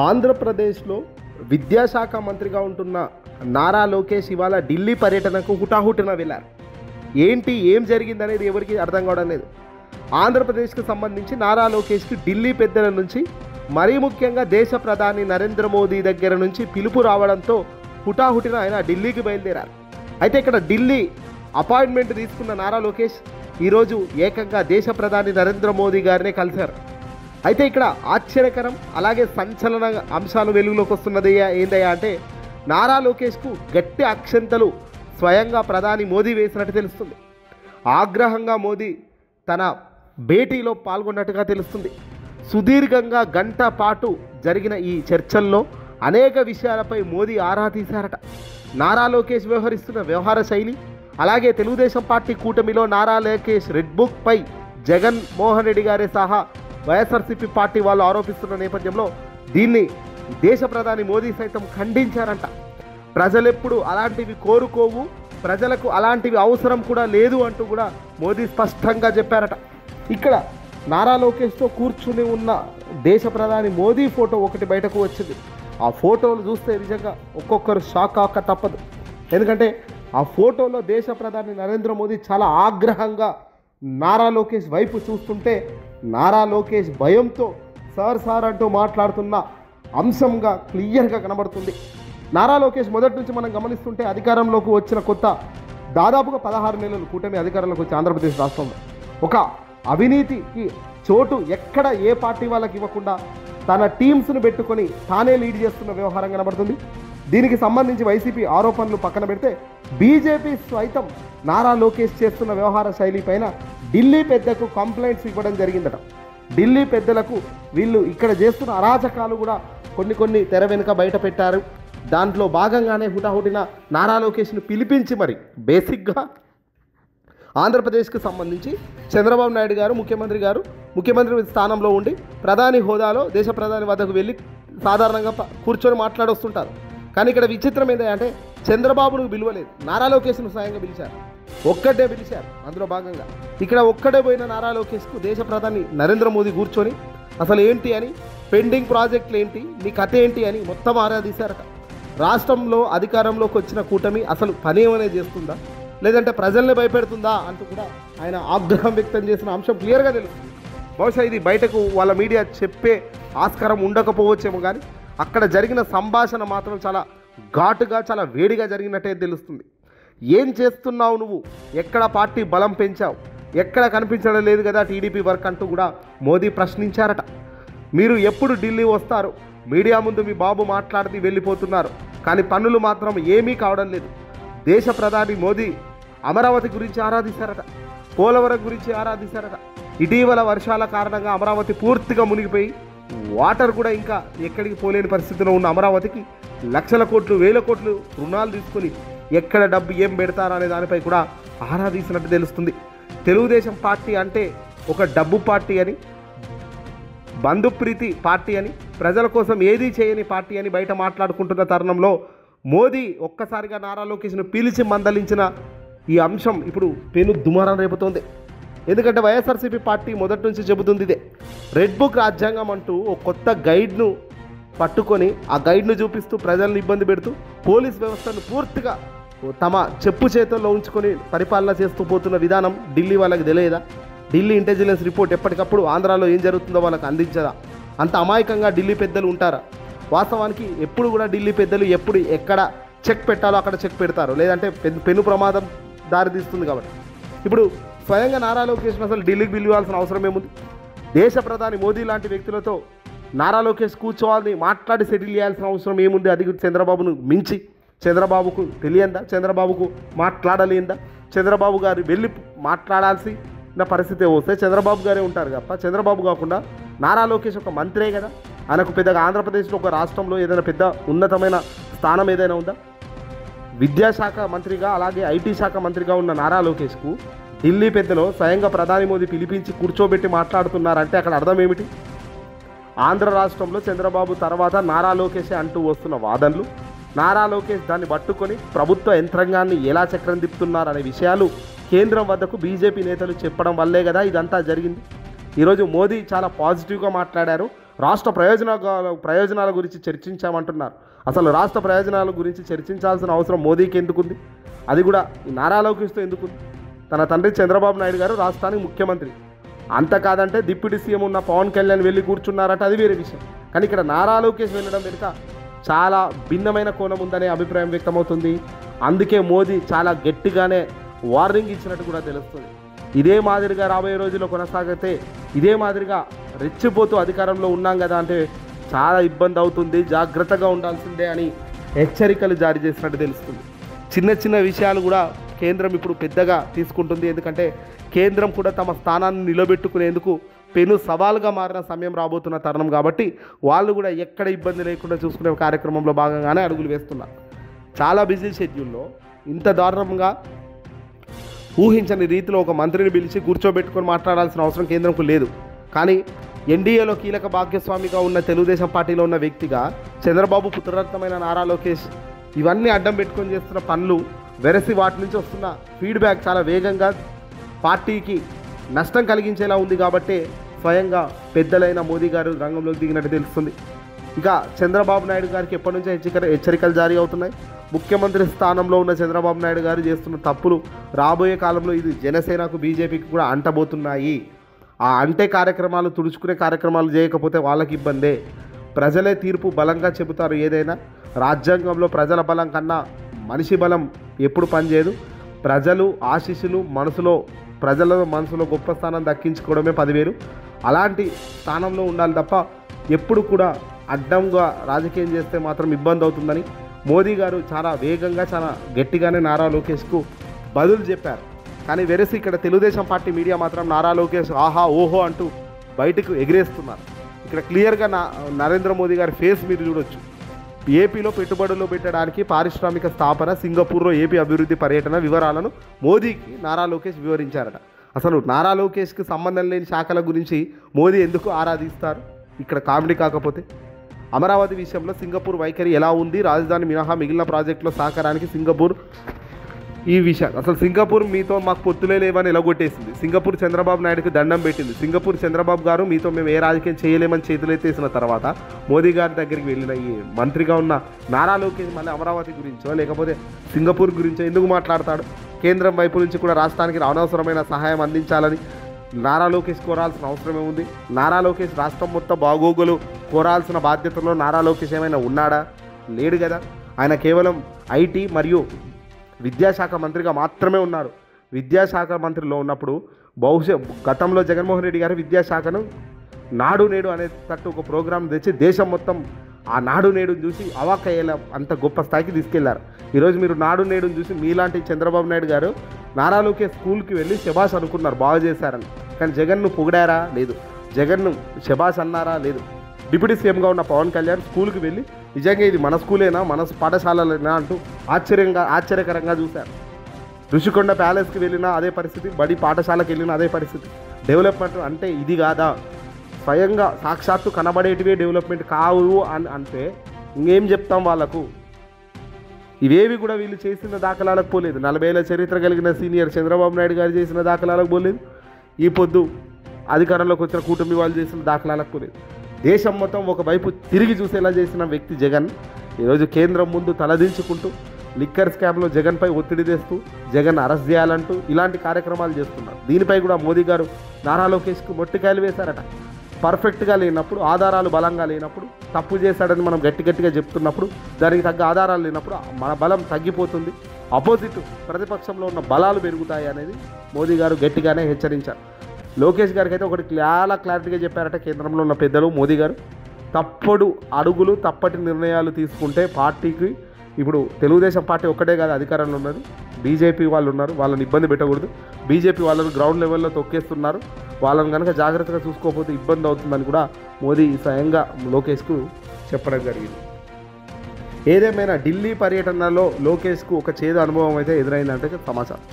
ఆంధ్రప్రదేశ్లో విద్యాశాఖ మంత్రిగా ఉంటున్న నారా లోకేష్ ఇవాళ ఢిల్లీ పర్యటనకు హుటాహుటిన వెళ్ళారు. ఏం జరిగిందనేది ఎవరికి అర్థం కావడం లేదు. ఆంధ్రప్రదేశ్కి సంబంధించి నారా లోకేష్కి ఢిల్లీ పెద్దల నుంచి, మరీ ముఖ్యంగా దేశ ప్రధాని నరేంద్ర మోదీ దగ్గర నుంచి పిలుపు రావడంతో హుటాహుటిన ఆయన ఢిల్లీకి బయలుదేరారు. అయితే ఇక్కడ ఢిల్లీ అపాయింట్మెంట్ తీసుకున్న నారా లోకేష్ ఈరోజు ఏకంగా దేశ ప్రధాని నరేంద్ర మోదీ గారినే కలిశారు. అయితే ఇక్కడ ఆశ్చర్యకరం అలాగే సంచలన అంశాలు వెలుగులోకి వస్తున్నది ఏందయ్యా అంటే, నారా లోకేష్కు గట్టి అక్షంతలు స్వయంగా ప్రధాని మోదీ వేసినట్టు తెలుస్తుంది. ఆగ్రహంగా మోదీ తన భేటీలో పాల్గొన్నట్టుగా తెలుస్తుంది. సుదీర్ఘంగా గంట పాటు జరిగిన ఈ చర్చల్లో అనేక విషయాలపై మోదీ ఆరా తీశారట. నారా లోకేష్ వ్యవహరిస్తున్న వ్యవహార శైలి, అలాగే తెలుగుదేశం పార్టీ కూటమిలో నారా లోకేష్ రెడ్ బుక్ పై జగన్మోహన్ రెడ్డి గారే సహా వైఎస్ఆర్సీపీ పార్టీ వాళ్ళు ఆరోపిస్తున్న నేపథ్యంలో దీన్ని దేశ ప్రధాని మోదీ సైతం ఖండించారంట. ప్రజలెప్పుడు అలాంటివి కోరుకోవు, ప్రజలకు అలాంటివి అవసరం కూడా లేదు అంటూ కూడా మోదీ స్పష్టంగా చెప్పారట. ఇక్కడ నారా లోకేష్తో కూర్చుని ఉన్న దేశ ప్రధాని మోదీ ఫోటో ఒకటి బయటకు వచ్చింది. ఆ ఫోటోలు చూస్తే నిజంగా ఒక్కొక్కరు షాక్ అవ్వక తప్పదు. ఎందుకంటే ఆ ఫోటోలో దేశ ప్రధాని నరేంద్ర మోదీ చాలా ఆగ్రహంగా నారా లోకేష్ వైపు చూస్తుంటే, నారా లోకేష్ భయంతో సార్ అంటూ మాట్లాడుతున్న అంశంగా క్లియర్గా కనబడుతుంది. నారా లోకేష్ మొదటి నుంచి మనం గమనిస్తుంటే అధికారంలోకి వచ్చిన దాదాపుగా 16 నెలలు కూటమి అధికారంలోకి వచ్చి ఆంధ్రప్రదేశ్ రాష్ట్రంలో ఒక అవినీతికి చోటు ఎక్కడ ఏ పార్టీ వాళ్ళకి ఇవ్వకుండా తన టీమ్స్ను పెట్టుకొని తానే లీడ్ చేస్తున్న వ్యవహారం కనబడుతుంది. దీనికి సంబంధించి వైసీపీ ఆరోపణలు పక్కన పెడితే బీజేపీ సైతం నారా లోకేష్ చేస్తున్న వ్యవహార శైలి పైన ఢిల్లీ పెద్దకు కంప్లైంట్స్ ఇవ్వడం జరిగిందట. ఢిల్లీ పెద్దలకు వీళ్ళు ఇక్కడ చేస్తున్న అరాచకాలు కూడా కొన్ని తెర వెనుక బయట పెట్టారు. దాంట్లో భాగంగానే హుటాహుటిన నారా లోకేష్ను పిలిపించి మరి బేసిక్గా ఆంధ్రప్రదేశ్కి సంబంధించి చంద్రబాబు నాయుడు గారు ముఖ్యమంత్రి స్థానంలో ఉండి ప్రధాని హోదాలో దేశ ప్రధాని వద్దకు వెళ్ళి సాధారణంగా కూర్చొని మాట్లాడొస్తుంటారు. కానీ ఇక్కడ విచిత్రం ఏంటంటే చంద్రబాబును పిలవలేదు, నారా లోకేష్ను స్వయంగా పిలిచారు. ఒక్కటే పిలిచారు. అందులో భాగంగా ఇక్కడ ఒక్కడే పోయిన నారా లోకేష్కు దేశ ప్రధాని నరేంద్ర మోదీ కూర్చొని అసలు ఏంటి అని, పెండింగ్ ప్రాజెక్టులు ఏంటి, నీ కథ ఏంటి అని మొత్తం ఆరాధిస్తారట. రాష్ట్రంలో అధికారంలోకి వచ్చిన కూటమి అసలు పని ఏమైనా చేస్తుందా, లేదంటే ప్రజల్ని భయపెడుతుందా అంటూ కూడా ఆయన ఆగ్రహం వ్యక్తం చేసిన అంశం క్లియర్గా తెలుస్తుంది. బహుశా ఇది బయటకు వాళ్ళ మీడియా చెప్పే ఆస్కారం ఉండకపోవచ్చేమో, కానీ అక్కడ జరిగిన సంభాషణ మాత్రం చాలా ఘాటుగా చాలా వేడిగా జరిగినట్టే తెలుస్తుంది. ఏం చేస్తున్నావు నువ్వు, ఎక్కడ పార్టీ బలం పెంచావు, ఎక్కడ కనిపించడం లేదు కదా టీడీపీ వర్క్ అంటూ కూడా మోదీ ప్రశ్నించారట. మీరు ఎప్పుడు ఢిల్లీ వస్తారు, మీడియా ముందు మీ బాబు మాట్లాడి వెళ్ళిపోతున్నారు, కానీ పనులు మాత్రం ఏమీ కావడం లేదు. దేశ ప్రధాని మోదీ అమరావతి గురించి ఆరాధిస్తారట, పోలవరం గురించి ఆరాధిస్తారట. ఇటీవల వర్షాల కారణంగా అమరావతి పూర్తిగా మునిగిపోయి వాటర్ కూడా ఇంకా ఎక్కడికి పోలేని పరిస్థితిలో ఉన్న అమరావతికి లక్షల కోట్లు వేల కోట్లు రుణాలు తీసుకొని ఎక్కడ డబ్బు ఏం పెడతారా అనే దానిపై కూడా ఆరాధిస్తున్నట్టు తెలుస్తుంది. తెలుగుదేశం పార్టీ అంటే ఒక డబ్బు పార్టీ అని, బంధుప్రీతి పార్టీ అని, ప్రజల కోసం ఏదీ చేయని పార్టీ అని బయట మాట్లాడుకుంటున్న తరుణంలో మోదీ ఒక్కసారిగా నారా లోకేష్ను పిలిచి మందలించిన ఈ అంశం ఇప్పుడు పెను దుమారం రేపుతోంది. ఎందుకంటే వైఎస్ఆర్సీపీ పార్టీ మొదటి నుంచి చెబుతుంది ఇదే. రెడ్ బుక్ రాజ్యాంగం అంటూ ఒక కొత్త గైడ్ను పట్టుకొని ఆ గైడ్ను చూపిస్తూ ప్రజలను ఇబ్బంది పెడుతూ పోలీస్ వ్యవస్థను పూర్తిగా తమ చెప్పు చేతుల్లో ఉంచుకొని పరిపాలన చేస్తూ పోతున్న విధానం ఢిల్లీ వాళ్ళకి తెలియదా? ఢిల్లీ ఇంటెలిజెన్స్ రిపోర్ట్ ఎప్పటికప్పుడు ఆంధ్రాలో ఏం జరుగుతుందో వాళ్ళకి అందించదా? అంత అమాయకంగా ఢిల్లీ పెద్దలు ఉంటారా? వాస్తవానికి ఎప్పుడు కూడా ఢిల్లీ పెద్దలు ఎప్పుడు ఎక్కడ చెక్ పెట్టాలో అక్కడ చెక్ పెడతారు, లేదంటే పెను ప్రమాదం దారితీస్తుంది. కాబట్టి ఇప్పుడు స్వయంగా నారా లోకేష్ను అసలు ఢిల్లీకి పిలవాల్సిన అవసరం ఏముంది? దేశ ప్రధాని మోదీ లాంటి వ్యక్తులతో నారా లోకేష్ కూర్చోవాలని మాట్లాడి సెటిల్ చేయాల్సిన అవసరం ఏముంది? అది చంద్రబాబును మించి చంద్రబాబుకు తెలియందా? చంద్రబాబుకు మాట్లాడలేందా? చంద్రబాబు గారు వెళ్ళి మాట్లాడాల్సిన పరిస్థితి వస్తే చంద్రబాబు గారే ఉంటారు తప్ప చంద్రబాబు కాకుండా నారా లోకేష్ ఒక మంత్రే కదా. ఆయనకు పెద్దగా ఆంధ్రప్రదేశ్లో ఒక రాష్ట్రంలో ఏదైనా పెద్ద ఉన్నతమైన స్థానం ఏదైనా ఉందా? విద్యాశాఖ మంత్రిగా అలాగే ఐటీ శాఖ మంత్రిగా ఉన్న నారా లోకేష్కు ఢిల్లీ పెద్దలో స్వయంగా ప్రధాని మోదీ పిలిపించి కూర్చోబెట్టి మాట్లాడుతున్నారంటే అక్కడ అర్థం ఏమిటి? ఆంధ్ర రాష్ట్రంలో చంద్రబాబు తర్వాత నారా లోకేషే అంటూ వస్తున్న వాదనలు, నారా లోకేష్ దాన్ని పట్టుకొని ప్రభుత్వ యంత్రాంగాన్ని ఎలా చక్రం తిప్పుతున్నారనే విషయాలు కేంద్రం వద్దకు బీజేపీ నేతలు చెప్పడం వల్లే కదా ఇదంతా జరిగింది. ఈరోజు మోదీ చాలా పాజిటివ్గా మాట్లాడారు. రాష్ట్ర ప్రయోజనాల గురించి చర్చించామంటున్నారు. అసలు రాష్ట్ర ప్రయోజనాల గురించి చర్చించాల్సిన అవసరం మోదీకి ఎందుకుంది? అది కూడా ఈ నారా లోకేష్తో ఎందుకుంది? తన తండ్రి చంద్రబాబు నాయుడు గారు రాష్ట్రానికి ముఖ్యమంత్రి. అంత కాదంటే డిప్యూటీ సీఎం ఉన్న పవన్ కళ్యాణ్ వెళ్ళి కూర్చున్నారట, అది వేరే విషయం. కానీ ఇక్కడ నారా లోకేష్ వెళ్ళడం వెనుక చాలా భిన్నమైన కోణం ఉందనే అభిప్రాయం వ్యక్తమవుతుంది. అందుకే మోదీ చాలా గట్టిగానే వార్నింగ్ ఇచ్చినట్టు కూడా తెలుస్తుంది. ఇదే మాదిరిగా రాబోయే రోజుల్లో కొనసాగితే, ఇదే మాదిరిగా రెచ్చిపోతూ అధికారంలో ఉన్నాం కదా అంటే చాలా ఇబ్బంది అవుతుంది, జాగ్రత్తగా ఉండాల్సిందే అని హెచ్చరికలు జారీ చేసినట్టు తెలుస్తుంది. చిన్న చిన్న విషయాలు కూడా కేంద్రం ఇప్పుడు పెద్దగా తీసుకుంటుంది. ఎందుకంటే కేంద్రం కూడా తమ స్థానాన్ని నిలబెట్టుకునేందుకు పెను సవాలుగా మారిన సమయం రాబోతున్న తరుణం కాబట్టి వాళ్ళు కూడా ఎక్కడ ఇబ్బంది లేకుండా చూసుకునే కార్యక్రమంలో భాగంగానే అడుగులు వేస్తున్నారు. చాలా బిజీ షెడ్యూల్లో ఇంత దారుణంగా ఊహించని రీతిలో ఒక మంత్రిని పిలిచి కూర్చోబెట్టుకొని మాట్లాడాల్సిన అవసరం కేంద్రంకు లేదు. కానీ ఎన్డీఏలో కీలక భాగస్వామిగా ఉన్న తెలుగుదేశం పార్టీలో ఉన్న వ్యక్తిగా చంద్రబాబు పుత్రరత్నమైన నారా లోకేష్ ఇవన్నీ అడ్డం పెట్టుకొని చేస్తున్న పనులు వెరసి వాటి నుంచి వస్తున్న ఫీడ్బ్యాక్ చాలా వేగంగా పార్టీకి నష్టం కలిగించేలా ఉంది. కాబట్టి స్వయంగా పెద్దలైన మోదీ గారు రంగంలోకి దిగినట్టు తెలుస్తుంది. ఇక చంద్రబాబు నాయుడు గారికి ఎప్పటి నుంచో హెచ్చరికలు జారీ అవుతున్నాయి. ముఖ్యమంత్రి స్థానంలో ఉన్న చంద్రబాబు నాయుడు గారు చేస్తున్న తప్పులు రాబోయే కాలంలో ఇది జనసేనకు బీజేపీకి కూడా అంటబోతున్నాయి. ఆ అంటే కార్యక్రమాలు తుడుచుకునే కార్యక్రమాలు చేయకపోతే వాళ్ళకి ఇబ్బందే. ప్రజలే తీర్పు బలంగా చెబుతారు. ఏదైనా రాజ్యాంగంలో ప్రజల బలం కన్నా మనిషి బలం ఎప్పుడు పనిచేయదు. ప్రజలు ఆశీస్సులు ప్రజల మనసులో గొప్ప స్థానం దక్కించుకోవడమే 10,000. అలాంటి స్థానంలో ఉండాలి తప్ప ఎప్పుడు కూడా అడ్డంగా రాజకీయం చేస్తే మాత్రం ఇబ్బంది అవుతుందని మోదీ గారు చాలా వేగంగా చాలా గట్టిగానే నారా లోకేష్కు బదులు చెప్పారు. కానీ వెరసి ఇక్కడ తెలుగుదేశం పార్టీ మీడియా మాత్రం నారా లోకేష్ ఆహా ఓహో అంటూ బయటకు ఎగిరేస్తున్నారు. ఇక్కడ క్లియర్గా నరేంద్ర మోదీ గారి ఫేస్ మీరు చూడొచ్చు. ఏపీలో పెట్టుబడులు పెట్టడానికి పారిశ్రామిక స్థాపన, సింగపూర్లో ఏపీ అభివృద్ధి పర్యటన వివరాలను మోదీకి నారా లోకేష్ వివరించారట. అసలు నారా లోకేష్కి సంబంధం లేని శాఖల గురించి మోదీ ఎందుకు ఆరాధిస్తారు? ఇక్కడ కామెడీ కాకపోతే అమరావతి విషయంలో సింగపూర్ వైఖరి ఎలా ఉంది? రాజధాని మినహా మిగిలిన ప్రాజెక్టులో సహకారానికి సింగపూర్ ఈ విషయం అసలు సింగపూర్ మీతో మాకు పొత్తులే లేవని ఎలగొట్టేసింది. సింగపూర్ చంద్రబాబు నాయుడుకి దండం పెట్టింది. సింగపూర్ చంద్రబాబు గారు మీతో మేము ఏ రాజకీయం చేయలేమని చేతులెత్తేసిన తర్వాత మోదీ గారి దగ్గరికి వెళ్ళిన ఈ మంత్రిగా ఉన్న నారా లోకేష్ మళ్ళీ అమరావతి గురించో లేకపోతే సింగపూర్ గురించో ఎందుకు మాట్లాడతాడు? కేంద్రం వైపు నుంచి కూడా రాష్ట్రానికి అనవసరమైన సహాయం అందించాలని నారా లోకేష్ కోరాల్సిన అవసరమే ఉంది. నారా లోకేష్ రాష్ట్రం మొత్తం బాగోగులు కోరాల్సిన బాధ్యతలో నారా లోకేష్ ఏమైనా ఉన్నాడా? లేడు కదా. ఆయన కేవలం ఐటీ మరియు విద్యాశాఖ మంత్రిగా మాత్రమే ఉన్నారు. విద్యాశాఖ మంత్రిలో ఉన్నప్పుడు గతంలో జగన్మోహన్ రెడ్డి గారు విద్యాశాఖను నాడు నేడు అనే తట్టు ఒక ప్రోగ్రాం తెచ్చి దేశం మొత్తం ఆ నాడు నేడుని చూసి అవాక్కయ్యేలా అంత గొప్ప స్థాయికి తీసుకెళ్లారు. ఈరోజు మీరు నాడు నేడుని చూసి మీలాంటి చంద్రబాబు నాయుడు గారు నారా లోకేష్ స్కూల్కి వెళ్ళి శబాష్ అనుకున్నారు, బాగా చేశారని. కానీ జగన్ను పొగిడారా? లేదు. జగన్ను శబాష్ అన్నారా? లేదు. డిప్యూటీ సీఎంగా ఉన్న పవన్ కళ్యాణ్ స్కూల్కి వెళ్ళి నిజంగా ఇది మన స్కూలేనా, మన పాఠశాలలేనా అంటూ ఆశ్చర్యకరంగా చూశారు. ఋషికొండ ప్యాలెస్కి వెళ్ళినా అదే పరిస్థితి, బడి పాఠశాలకు వెళ్ళినా అదే పరిస్థితి. డెవలప్మెంట్ అంటే ఇది కాదా? స్వయంగా సాక్షాత్తు కనబడేటివే డెవలప్మెంట్ కావు అని అంటే ఇంకేం చెప్తాం వాళ్ళకు? ఇవేవి కూడా వీళ్ళు చేసిన దాఖలాలకు పోలేదు. 40 ఏళ్ల చరిత్ర కలిగిన సీనియర్ చంద్రబాబు నాయుడు గారు చేసిన దాఖలాలకు పోలేదు. ఈ పొద్దు అధికారంలోకి వచ్చిన కూటమి వాళ్ళు చేసిన దాఖలాలకు పోలేదు. దేశం మొత్తం ఒకవైపు తిరిగి చూసేలా చేసిన వ్యక్తి జగన్ ఈరోజు కేంద్రం ముందు తలదించుకుంటూ లిక్కర్ స్కామ్లో జగన్పై ఒత్తిడి తెస్తూ జగన్ అరెస్ట్ చేయాలంటూ ఇలాంటి కార్యక్రమాలు చేస్తున్నారు. దీనిపై కూడా మోదీ గారు నారా లోకేష్కు మొట్టికాయలు వేశారట. పర్ఫెక్ట్గా లేనప్పుడు, ఆధారాలు బలంగా లేనప్పుడు, తప్పు చేశాడని మనం గట్టిగా చెప్తున్నప్పుడు, దానికి తగ్గ ఆధారాలు లేనప్పుడు మన బలం తగ్గిపోతుంది, అపోజిట్ ప్రతిపక్షంలో ఉన్న బలాలు పెరుగుతాయి అనేది మోదీ గారు గట్టిగానే హెచ్చరించారు. లోకేష్ గారికి అయితే ఒకటి చాలా క్లారిటీగా చెప్పారట కేంద్రంలో ఉన్న పెద్దలు. మోదీ గారు తప్పుడు అడుగులు, తప్పటి నిర్ణయాలు తీసుకుంటే పార్టీకి ఇప్పుడు తెలుగుదేశం పార్టీ ఒక్కటే కాదు అధికారంలో ఉన్నది, బీజేపీ వాళ్ళు ఉన్నారు, వాళ్ళని ఇబ్బంది పెట్టకూడదు. బీజేపీ వాళ్ళని గ్రౌండ్ లెవెల్లో తొక్కేస్తున్నారు, వాళ్ళని కనుక జాగ్రత్తగా చూసుకోకపోతే ఇబ్బంది అవుతుందని కూడా మోదీ స్వయంగా లోకేష్కు చెప్పడం జరిగింది. ఏదేమైనా ఢిల్లీ పర్యటనలో లోకేష్కు ఒక చేదు అనుభవం అయితే ఎదురైందంటే సమాచారం.